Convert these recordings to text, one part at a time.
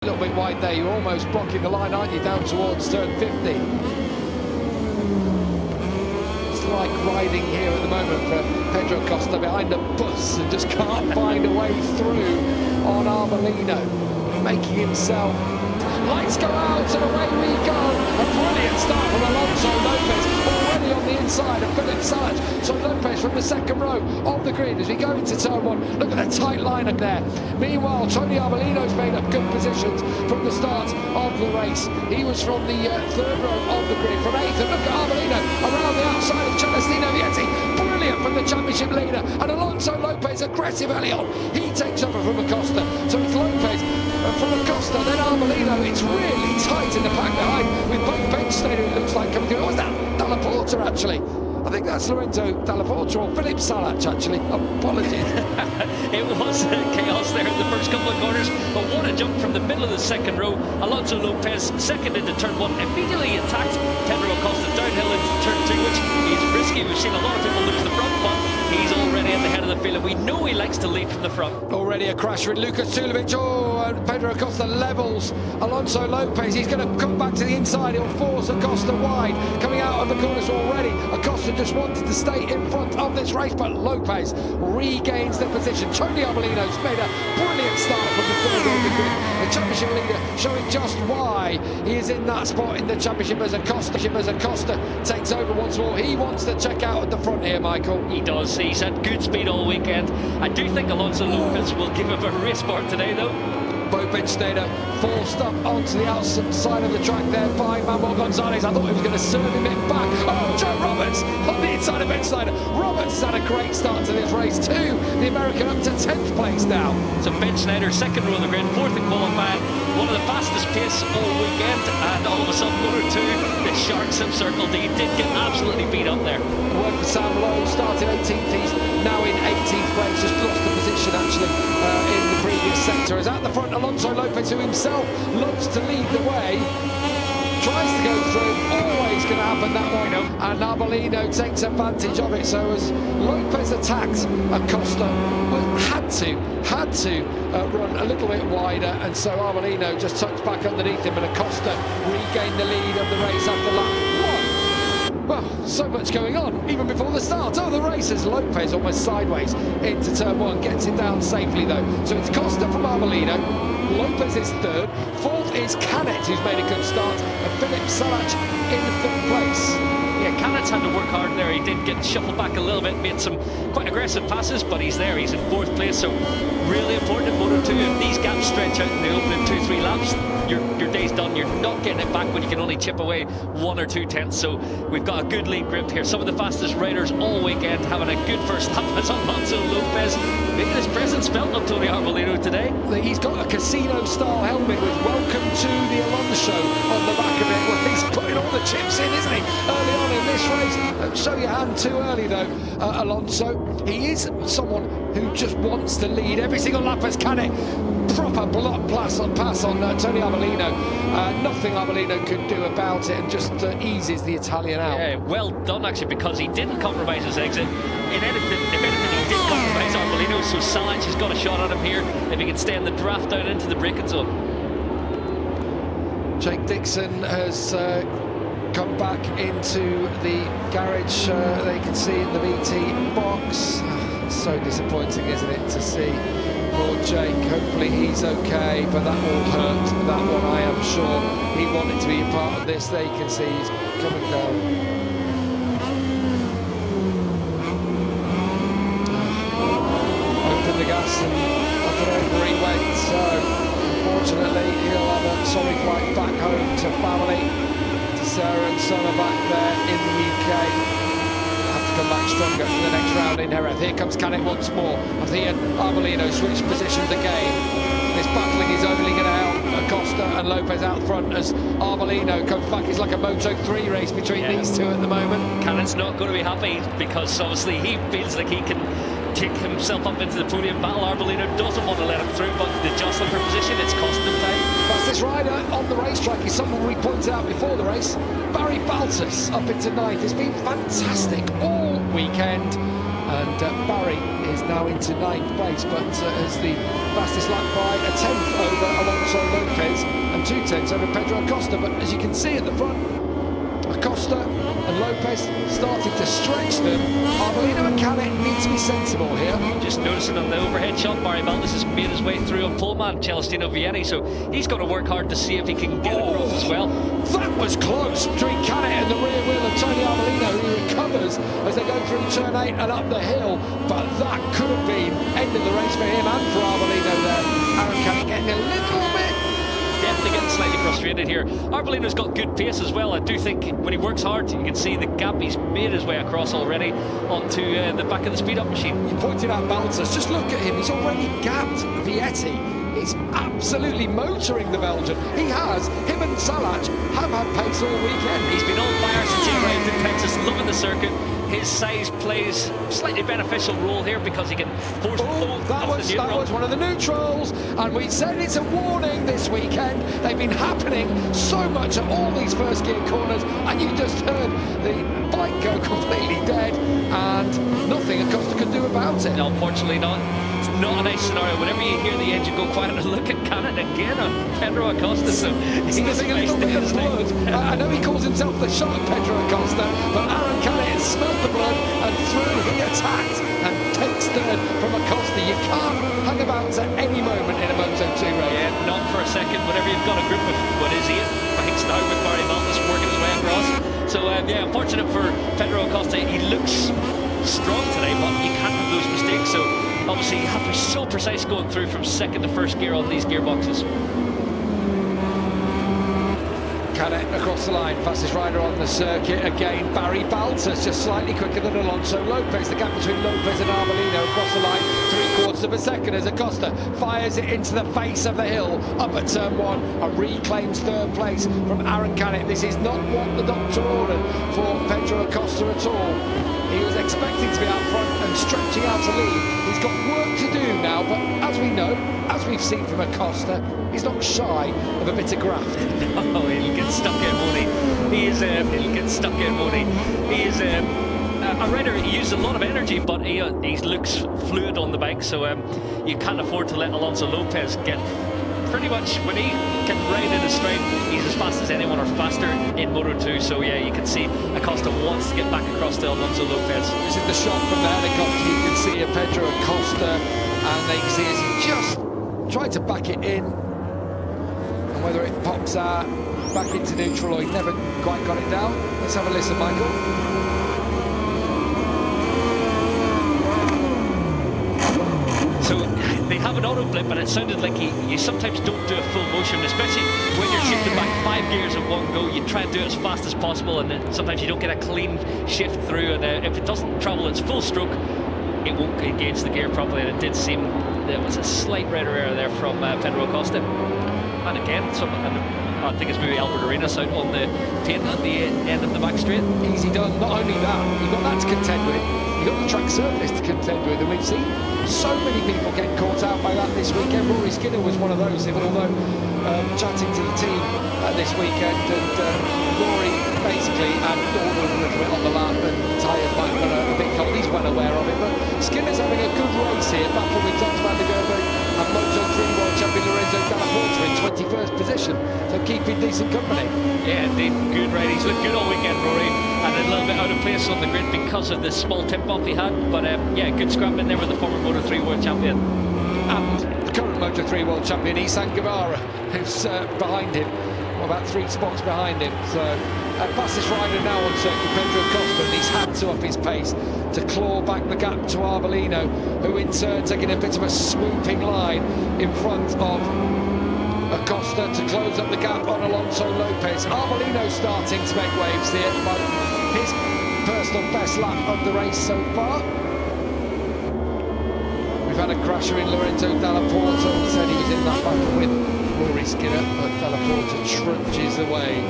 A little bit wide there, you're almost blocking the line, aren't you, down towards turn 50. It's like riding here at the moment for Pedro Costa behind a bus and just can't find a way through on Arbolino, making himself. Lights go out and away we go. A brilliant start from Alonso Lopez, already on the inside of Philip Salich. So Lopez from the second row of the grid as we go into turn one. Look at the tight line up there. Meanwhile, Tony Arbolino's made up good positions from the start of the race. He was from the third row of the grid, from eighth. And look at Arbolino around the outside of Celestino Vietti. Brilliant from the championship leader. And Alonso Lopez aggressive early on. He takes over from Acosta. So it's Lopez from Acosta, then Arbolino. It's really tight in the pack behind with both bench stater, it looks like, coming through. Oh, was that Dalla Porta, actually? I think that's Lorenzo Dalla Porta or Philip Salich, actually. Apologies. It was chaos there in the first couple of corners, but what a jump from the middle of the second row. Alonso Lopez, second into turn one, immediately attacked Pedro Acosta downhill into turn two, which is risky. We've seen a lot of people lose the front, but he's already at the head of the field, and we know he likes to lead from the front. Already a crash with Lucas Tulovic. Oh, and Pedro Acosta levels Alonso Lopez. He's going to come back to the inside. He'll force Acosta wide. Coming out of the corners already. Acosta just wanted to stay in front of this race, but Lopez regains the position. Tony Arbolino's made a brilliant start from the third row of the grid. The championship leader showing just why he is in that spot in the championship as Acosta takes over once more. He wants to check out at the front here, Michael. He does. He's had good speed all weekend. I do think Alonso Lopez will give him a race for it today, though. Both bench stater forced up onto the outside of the track there by Manuel Gonzalez. I thought he was going to serve him it back. Oh, Joe Roberts on the inside of bench stater. Roberts had a great start to this race too. The American up to 10th place now. So bench stater, second row of the grid, fourth in qualifying. One of the fastest pace all weekend, and all of a sudden Moto2, the Sharks have circled. He did get absolutely beat up there. Work for Sam Lowe, started 18th, he's now in 18th place, just lost the position actually in the previous sector. As at the front, Alonso Lopez, who himself loves to lead the way, tries to go through, always going to happen that one, and Arbolino takes advantage of it. So as Lopez attacks Acosta, well, had to run a little bit wider, and so Arbolino just tucks back underneath him, and Acosta regained the lead of the race after lap one. Well, so much going on, even before the start of the race, as Lopez almost sideways into turn one, gets it down safely though. So it's Costa from Arbolino, Lopez is third, fourth is Canet, who's made a good start, and Philip Salich in fifth place. Yeah, Canet's had to work hard there. He did get shuffled back a little bit, made some quite aggressive passes, but he's there. He's in fourth place, so really important in Moto2. If these gaps stretch out in the opening 2-3 laps, your day's done. You're not getting it back when you can only chip away 1 or 2 tenths. So we've got a good lead grip here. Some of the fastest riders all weekend having a good first lap as Alonso Lopez making his presence felt on Tony Arbolino today. He's got a casino-style helmet with "Welcome to the Alonso" on the back of it. Well, he's putting all the chips in, isn't he? Early on in this race. Don't show your hand too early though, Alonso. He is someone who just wants to lead every single lap as Canet. Proper block pass on Tony Arbolino. Nothing Arbolino could do about it, and just eases the Italian out. Yeah, well done actually, because he didn't compromise his exit. If anything, he did compromise Arbolino, so Salich has got a shot at him here if he can stay in the draft down into the braking zone. Jake Dixon has come back into the garage. They can see in the BT box. So disappointing, isn't it, to see for Jake. Hopefully he's okay, but that will hurt, that one, I am sure. He wanted to be a part of this. There you can see he's coming down. Opened the gas and up and over he went. So unfortunately he'll have a sorry flight back home to family, to Sarah and son are back there in the UK. Come back stronger for the next round in Jerez. Here comes Canet once more. As he and Arbolino switch positions again. This battling is only going to help Acosta and Lopez out front as Arbolino comes back. It's like a Moto3 race between these two at the moment. Canet's not going to be happy because obviously he feels like he can take himself up into the podium battle. Arbolino doesn't want to let him through, but the jostling for position, it's costing him time. Fastest rider on the racetrack is someone we pointed out before the race, Barry Baltus, up into 9th. It's been fantastic all weekend. And Barry is now into 9th place, but as the fastest lap by a 10th over Alonso Lopez and 2/10 over Pedro Acosta. But as you can see at the front, Acosta and Lopez starting to stretch them. Arbolino and Canet need to be sensible here. Just noticing on the overhead shot, Barry Baldes has made his way through on poleman Celestino Vieri, so he's got to work hard to see if he can get across as well. That was close between Canet and the rear wheel of Tony Arbolino, who recovers as they go through turn 8 and up the hill. But that could have been end of the race for him and for Arbolino there. Aron Canet getting a little bit. Definitely getting slightly frustrated here. Arbolino's got good pace as well. I do think when he works hard, you can see the gap. He's made his way across already onto the back of the speed-up machine. You pointed out Baltas. Just look at him. He's already gapped Vietti. He's absolutely motoring the Belgian. He has. Him and Salach have had pace all weekend. He's been on fire since he arrived in Texas, loving the circuit. His size plays a slightly beneficial role here because he can force the ball that was one of the neutrals, and we said it's a warning this weekend. They've been happening so much at all these first gear corners, and you just heard the bike go completely dead, and nothing Acosta could do about it. No, unfortunately not. It's not a nice scenario. Whenever you hear the engine go quiet, and look at Canet again on Pedro Acosta. So he's sniffing a little bit of blood. I know he calls himself the shark, Pedro Acosta, but Aron Canet has smelled the blood and through he attacked and takes third from Acosta. You can't hang about at any moment in a Moto2 race. Yeah, not for a second. Whenever you've got a group of, what is he, Banks now with Barry Baldes working his way across. So yeah, unfortunate for Pedro Acosta. He looks strong today, but you can't have those mistakes. So obviously you have to be so precise going through from second to first gear on these gearboxes. Canet across the line, fastest rider on the circuit. Again, Barry Baltas just slightly quicker than Alonso Lopez. The gap between Lopez and Arbolino across the line, 3/4 of a second as Acosta fires it into the face of the hill up at turn 1 and reclaims third place from Aron Canet. This is not what the doctor ordered for Pedro Acosta at all. He was expecting to be out front and stretching out to lead. He's got work to do now, but as we know, as we've seen from Acosta, he's not shy of a bit of graft. Oh, he'll get stuck in, won't he? He'll get stuck in, won't he? He is a rider. He uses a lot of energy, but he looks fluid on the bike, so you can't afford to let Alonso Lopez get pretty much, when he can ride in a straight, he's as fast as anyone or faster in Moto2. So yeah, you can see Acosta wants to get back across to Alonso Lopez. This is the shot from the helicopter. You can see Pedro Acosta, and they can see as he just tried to back it in, and whether it pops out back into neutral or he's never quite got it down. Let's have a listen, Michael. So they have an auto blip, and it sounded like you sometimes don't do a full motion, especially when you're shifting back 5 gears at one go. You try and do it as fast as possible, and then sometimes you don't get a clean shift through, and if it doesn't travel its full stroke, it won't engage the gear properly, and it did seem there was a slight rider error there from Pedro Acosta. And again, I think it's maybe Albert Arenas out on the paint at the end of the back straight. Easy done. Not only that, you've got that to contend with, you've got the track surface to contend with, and we've seen so many people get caught out by that this weekend. Rory Skinner was one of those, although chatting to the team this weekend, and Rory basically had dawdled a little bit on the lap and tyres might have got a bit cold. He's well aware of it, but Skinner's having a good race here, battling with Tom van der Gerben and Moto3 World Champion Lorenzo Dalla Porta in 21st position, so keeping decent company. Yeah, indeed, good ride. He's looked good all weekend, Rory, and a little bit out of place on the grid because of the small tip bump he had, but yeah, good scrap in there with the former Moto3 World Champion. And the current Moto3 World Champion, Isan Guevara, who's behind him, about 3 spots behind him. So fastest rider now on circuit, Pedro Acosta, and he's had to up his pace to claw back the gap to Arbolino, who in turn taking a bit of a swooping line in front of Acosta to close up the gap on Alonso Lopez. Arbolino starting to make waves here by his personal best lap of the race so far. We've had a crasher in Lorenzo Dalla Porta, said he was in that battle with Rory Skinner, but Dalla Porta trudges away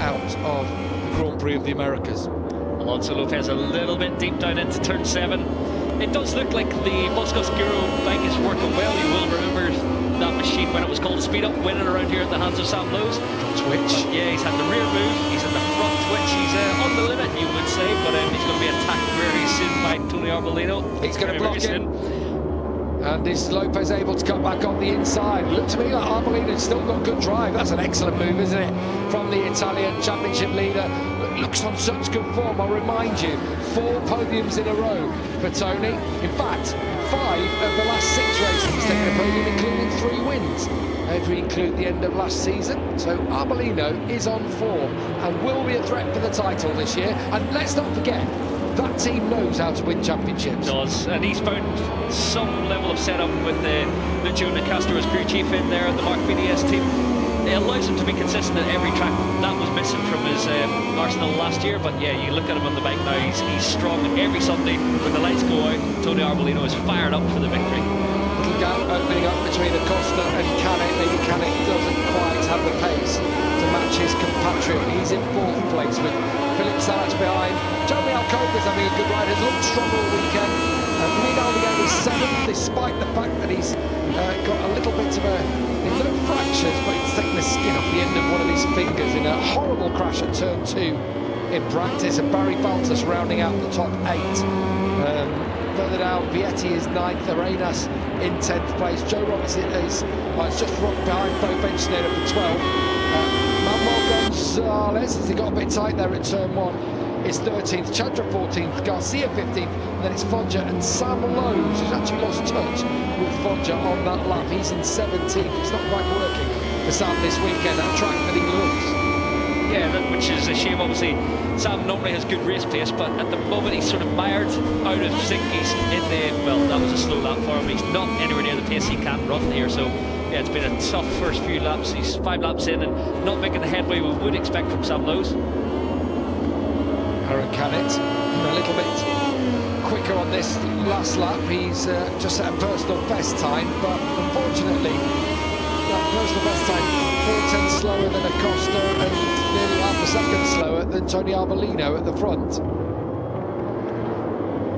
out of the Grand Prix of the Americas. Alonso Lopez a little bit deep down into turn 7. It does look like the Boscos Giro bike is working well. You will remember that machine when it was called a speed up, winning around here at the hands of Sam Lowes. Twitch. Yeah, he's had the rear move, he's had the front twitch, he's on the limit, you would say, but he's going to be attacked very soon by Tony Arbolino. He's going to block him. And is Lopez able to cut back on the inside? Look to me like Arbolino's still got good drive. That's an excellent move, isn't it? From the Italian championship leader. Looks on such good form. I'll remind you, 4 podiums in a row for Tony. In fact, 5 of the last 6 races he's taken a podium, including 3 wins. If we include the end of last season. So Arbolino is on form and will be a threat for the title this year. And let's not forget, that team knows how to win championships. Does, and he's found some level of setup with Lucio Nicastro as crew chief in there, the Mark VDS team. It allows him to be consistent at every track. That was missing from his arsenal last year, but yeah, you look at him on the bike now, he's strong every Sunday. When the lights go out, Tony Arbolino is fired up for the victory. Little gap opening up between Acosta and Canet. Maybe Canet doesn't quite have the pace to match his compatriot. He's in 4th place with Philip Salac behind. Jeremy Alcoba's having a good ride, has looked strong all weekend. Vidal again is 7th, despite the fact that he's got a little bit of no fractures, but he's taken the skin off the end of one of his fingers in a horrible crash at turn 2 in practice. And Barry Baltus rounding out the top 8. Further down, Vietti is 9th, Arenas in 10th place. Joe Roberts is just rocked behind Bo Bench there at the 12th. Manuel Gonzalez, as he got a bit tight there at turn 1, is 13th, Chandra 14th, Garcia 15th, and then it's Foggia and Sam Lowes, who's actually lost touch with Foggia on that lap. He's in 17th. It's not quite working for Sam this weekend, that track that he loves. Yeah, which is a shame. Obviously, Sam normally has good race pace, but at the moment he's sort of mired out of sync. He's in the, well, that was a slow lap for him. He's not anywhere near the pace he can run here, so yeah, it's been a tough first few laps. He's 5 laps in and not making the headway we would expect from Sam Lowes. Aron Canet a little bit quicker on this last lap. He's just set a personal best time, but unfortunately that personal best time 4/10 slower than Acosta and nearly half a second slower than Tony Arbolino at the front.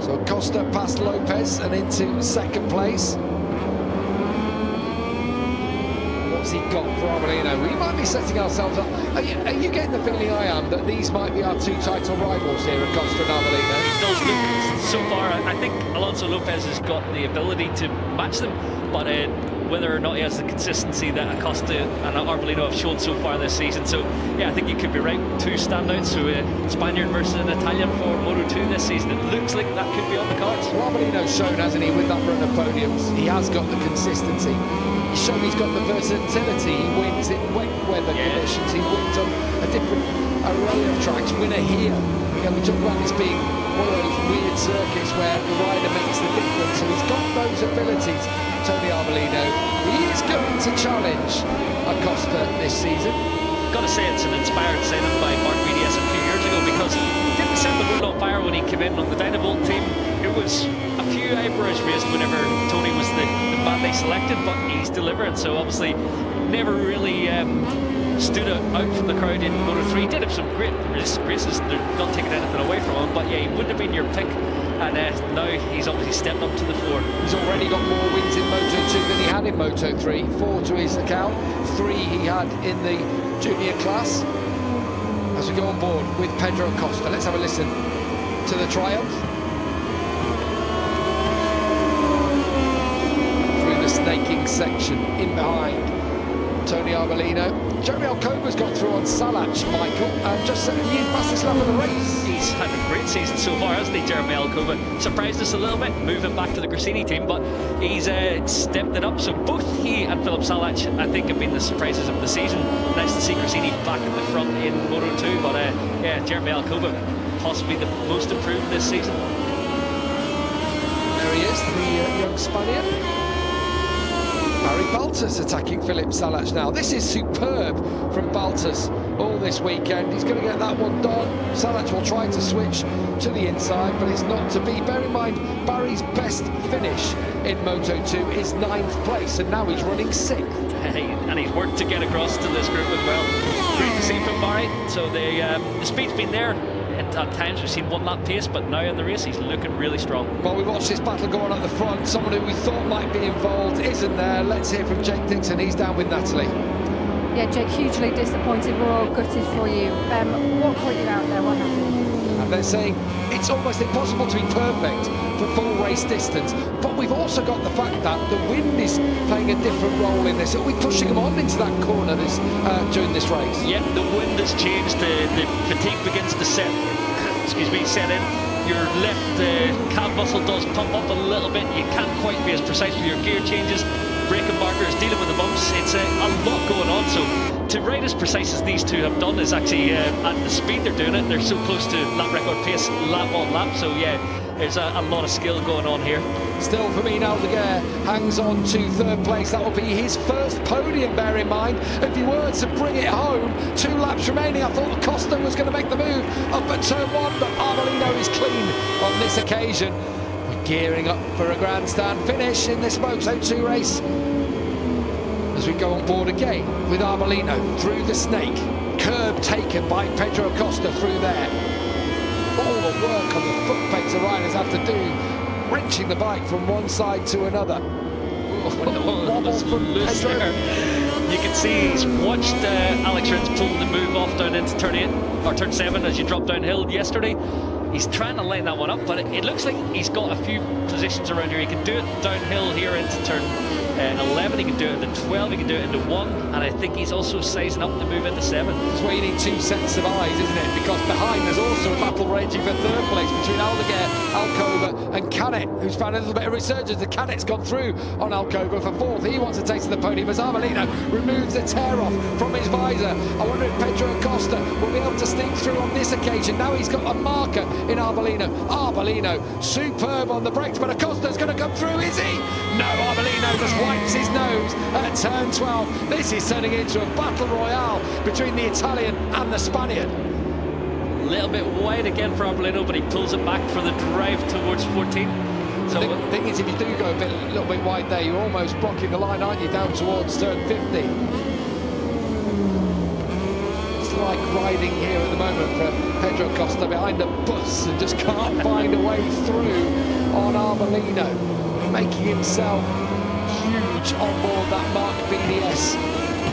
So Acosta past Lopez and into 2nd place. What's he got for Arbolino? We might be setting ourselves up. Are you getting the feeling I am that these might be our 2 title rivals here, Acosta and Arbolino? It does look so far. I think Alonso Lopez has got the ability to match them, but whether or not he has the consistency that Acosta and Arbolino have shown so far this season. So yeah, I think you could be right. 2 standouts, so a Spaniard versus an Italian for Moto2 this season. It looks like that could be on the cards. Well, Arbolino's shown, hasn't he, with that run of podiums, he has got the consistency. He's shown he's got the versatility. He wins in wet weather conditions. He wins on a different array of tracks. Winner here. And we talk about this being one of those weird circuits where the rider makes the difference. So he's got those abilities, Tony Arbolino. He is going to challenge Acosta this season. Got to say it's an inspired signing by Mark VDS a few years ago, because he didn't set the world on fire when he came in on the Dynavolt team. It was a few eyebrows raised whenever Tony was the man they selected, but he's delivering. So obviously never really stood out from the crowd in Moto3. Did have some great races, they're not taking anything away from him, but yeah, he wouldn't have been your pick. And now he's obviously stepped up to the fore. He's already got more wins in Moto2 than he had in Moto3. 4 to his account, 3 he had in the junior class. As we go on board with Pedro Acosta, let's have a listen to the triumph. Through the snaking section, in behind Tony Arbolino. Jeremy Alcoba's got through on Salac, Michael, and just set the fastest lap of the race. He's had a great season so far, hasn't he, Jeremy Alcoba? Surprised us a little bit, moving back to the Grassini team, but he's stepped it up. So both he and Philip Salac, I think, have been the surprises of the season. Nice to see Grassini back in the front in Moto2, but yeah, Jeremy Alcoba, possibly the most improved this season. There he is, the young Spaniard. Barry Baltus attacking Philip Salac now. This is superb from Baltus all this weekend. He's going to get that one done. Salac will try to switch to the inside, but it's not to be. Bear in mind, Barry's best finish in Moto2 is 9th place, and now he's running 6th. And he's worked to get across to this group as well. Great to see from Barry. So the speed's been there. At times we've seen one lap pace, but now in the race he's looking really strong. Well, we watched this battle go on at the front. Someone who we thought might be involved isn't there. Let's hear from Jake Dixon. He's down with Natalie. Yeah, Jake, hugely disappointed. We're all gutted for you. What put you out there? What happened? And they're saying it's almost impossible to be perfect for full race distance, but we've also got the fact that the wind is playing a different role in this. Are we pushing them on into that corner during this race? Yeah, the wind has changed. The fatigue begins to set in. Your left calf muscle does pump up a little bit. You can't quite be as precise with your gear changes. Braking markers, dealing with the bumps. It's a lot going on. So to ride as precise as these two have done is actually at the speed they're doing it. They're so close to lap record pace, lap on lap. So yeah, there's a lot of skill going on here. Still for me, Aldeguer hangs on to third place. That will be his first podium, bear in mind. If he were to bring it home, 2 laps remaining. I thought Costa was going to make the move up at turn 1, but Arbolino is clean on this occasion. We're gearing up for a grandstand finish in this Moto2 race as we go on board again with Arbolino through the snake. Curb taken by Pedro Acosta through there. All the work on the foot pegs the riders have to do, wrenching the bike from one side to another. Wobble from Pedro. You can see he's watched Alex Rins pull the move off down into turn 8 or turn 7 as you drop downhill yesterday. He's trying to line that one up, but it looks like he's got a few positions around here. He can do it downhill here into turn 11, he can do it into 12, he can do it into 1, and I think he's also sizing up the move into 7. That's where you need 2 sets of eyes, isn't it? Because behind there's also a battle raging for third place between Aldeguer, Alcoba and Canet, who's found a little bit of resurgence. The Canet's gone through on Alcoba for 4th. He wants a taste of the podium as Arbolino removes the tear off from his visor. I wonder if Pedro Acosta will be able to sneak through on this occasion. Now he's got a marker in Arbolino. Arbolino superb on the brakes, but Acosta's going to come through, is he? No, Arbolino just wipes his nose at turn 12. This is turning into a battle royale between the Italian and the Spaniard. A little bit wide again for Arbolino, but he pulls it back for the drive towards 14. So the thing is, if you do go a little bit wide there, you're almost blocking the line, aren't you, down towards turn 50. It's like riding here at the moment for Pedro Costa behind a bus and just can't find a way through on Arbolino, making himself huge on board that Mark BDS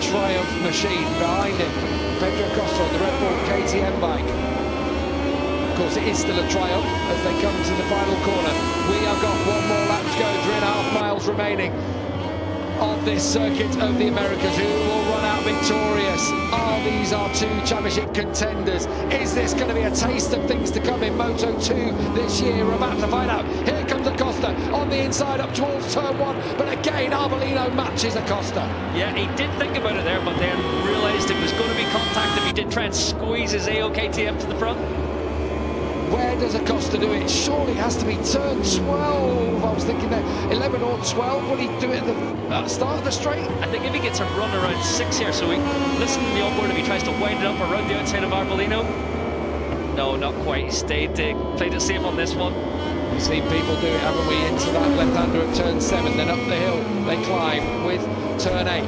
Triumph machine. Behind him, Pedro Costa on the Red Bull KTM bike. Of course, it is still a Triumph as they come to the final corner. We have got 1 more lap to go, 3.5 miles remaining of this circuit of the Americas. Who will run out victorious? These are 2 championship contenders. Is this going to be a taste of things to come in Moto2 this year? We're about to find out. Here comes Acosta on the inside up towards turn 1, but again Arbolino matches Acosta. Yeah, he did think about it there, but then realised it was going to be contact if he did try and squeeze his AO-KTM to the front. Where does Acosta do it? Surely has to be turn 12. I was thinking there 11 or 12. Will he do it at the start of the straight? I think if he gets a run around 6 here, so we listen to the onboard if he tries to wind it up around the outside of Arbolino. No, not quite. He stayed, played it safe on this one. We've seen people do it, haven't we? Into that left-hander at turn 7, then up the hill they climb with turn 8.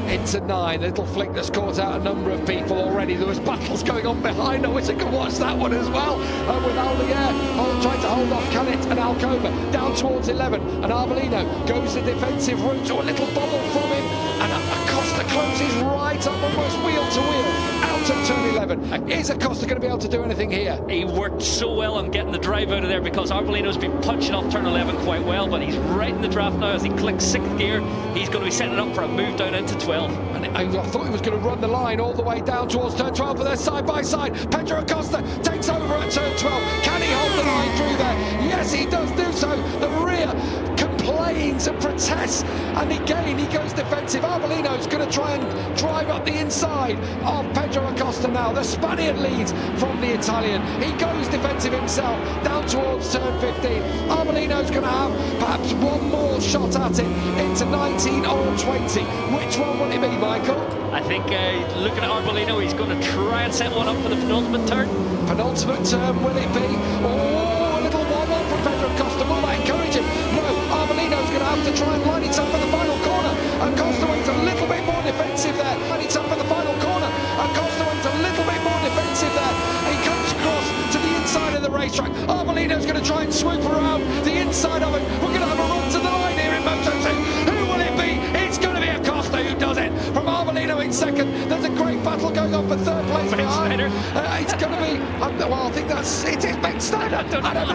Into 9, the little flick that's caught out a number of people already. There was battles going on behind. I wish I could watch that one as well. With Aldeguer trying to hold off Canet and Alcoba down towards 11, and Arbolino goes the defensive route to a little bubble from him, and Acosta closes right up almost wheel to wheel out of turn 11. Is Acosta going to be able to do anything here? He worked so well on getting the drive out of there because Arbolino's been punching off turn 11 quite well, but he's right in the draft now as he clicks 6th gear. He's going to be setting it up for a move down into 12. And I thought he was going to run the line all the way down towards turn 12, but they're side by side. Pedro Acosta takes over at turn 12. Can he hold the line through there? Yes, he does do so. The rear complains and protests, and again he goes defensive. Arbolino's going to try and drive up the inside of Pedro Acosta now. The Spaniard leads from the Italian. He goes defensive himself down towards turn 15. Arbolino's going to have perhaps 1 more shot at it into 19 or 20. Which one will it be, Michael? I think looking at Arbolino, he's going to try and set one up for the penultimate turn. Penultimate turn, will it be? Oh, a little 1-1 from Pedro Acosta. Will that encourage him? No, Arbolino's going to have to try and line it up for the final corner. Acosta went a little bit more defensive there. Line it up for the final corner. Acosta went a little bit more defensive there. He comes across racetrack. Arbolino's going to try and swoop around the inside of it. We're going to have a run to the line here in Moto2. Who will it be? It's going to be Acosta who does it. From Arbolino in second. There's a great battle going on for third place behind. It's going to be, well, I think it's Ben Steiner. I don't know.